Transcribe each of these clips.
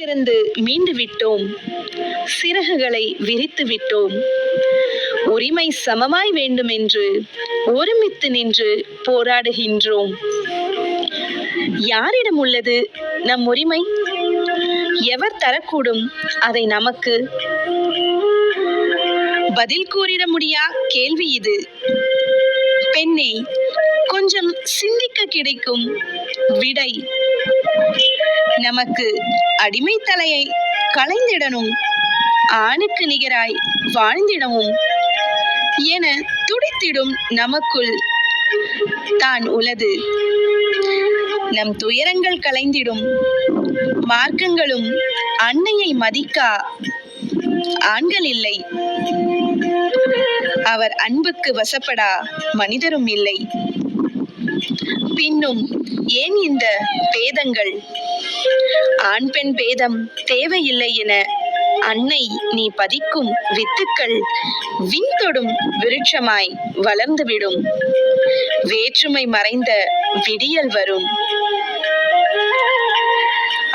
இருந்து மீண்டு விட்டோம், சிறகுகளை விரித்து விட்டோம். உரிமை சமமாய் வேண்டும் என்று ஒருமித்து நின்று போராடுகின்றோம். யாரிடம் உள்ளது நம் உரிமை? எவர் தரக்கூடும் அதை நமக்கு? பதில் கூறிட முடியா கேள்வி இது. பெண்ணே, கொஞ்சம் சிந்திக்க கிடைக்கும் விடை. நமக்கு அடிமை தலையை களைந்திடணும், ஆணுக்கு நிகராய் வாழ்ந்திடவும் என துடித்திடும் நமக்குள் தான் உளது. நம் துயரங்கள் களைந்திடும் மார்க்கங்களும் அன்னையை மதிக்கா ஆண்கள் இல்லை. அவர் அன்புக்கு வசப்படா மனிதரும் இல்லை. பின்னும் ஏன் இந்த பேதங்கள்? ஆண் பெண் பேதம் தேவையில்லை என அன்னை நீ பதிக்கும் வித்துக்கள் விண்தொடும் விருட்சமாய் வளர்ந்துவிடும். வேற்றுமை மறைந்த விடியல் வரும்.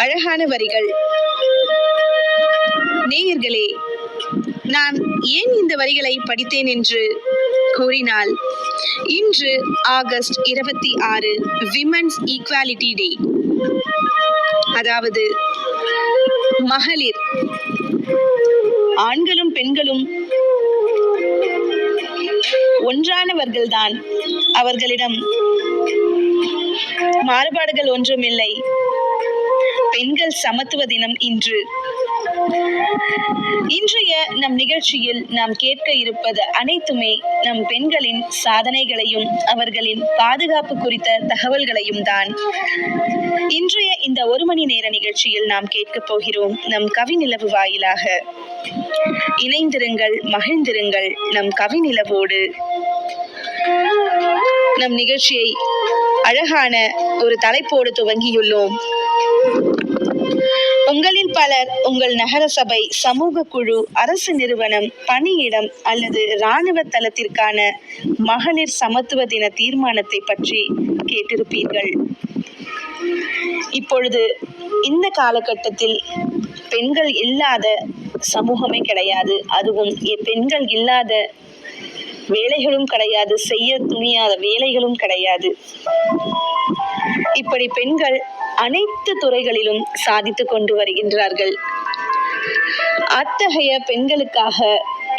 அழகான வரிகள். நேயர்களே, நான் ஏன் இந்த வரிகளை படித்தேன் என்று கூறினால், இன்று ஆகஸ்ட் 26 விமென்ஸ் ஈக்வாலிட்டி டே. அதாவது மகளிர், ஆண்களும் பெண்களும் ஒன்றானவர்கள்தான். அவர்களிடம் மாறுபாடுகள் ஒன்றுமில்லை. பெண்கள் சமத்துவ தினம் இன்று. இன்றைய நம் நிகழ்ச்சியில் நாம் கேட்க இருப்பது அனைத்துமே நம் பெண்களின் சாதனைகளையும் அவர்களின் பாதுகாப்பு குறித்த தகவல்களையும் தான். இன்றைய இந்த 1 மணி நேர நிகழ்ச்சியில் நாம் கேட்கப் போகிறோம் நம் கவிநிலவு வாயிலாக. இணைந்திருங்கள், மகிழ்ந்திருங்கள் நம் கவிநிலவோடு. நம் நிகழ்ச்சியை அழகான ஒரு தலைப்போடு துவங்கியுள்ளோம். உங்களில் பலர் உங்கள் நகர சபை, சமூக குழு, அரசு நிறுவனம், பணியிடம் அல்லது இராணுவ தளத்திற்கான மகளிர் சமத்துவ தின தீர்மானத்தை பற்றி கேட்டிருப்பீர்கள். இப்பொழுது இந்த காலகட்டத்தில் பெண்கள் இல்லாத சமூகமே கிடையாது. அதுவும் பெண்கள் இல்லாத வேலைகளும் கிடையாது, செய்ய துணியாத வேலைகளும் கிடையாது. இப்படி பெண்கள் அனைத்து துறைகளிலும் சாதித்து கொண்டு வருகின்றார்கள். அத்தகைய பெண்களுக்காக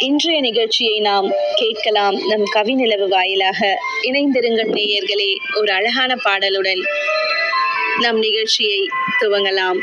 இன்றைய நிகழ்ச்சியை நாம் கேட்கலாம் நம் கவிநிலவு வாயிலாக. இணைந்திருங்கள் நேயர்களே. ஒரு அழகான பாடலுடன் நம் நிகழ்ச்சியை துவங்கலாம்.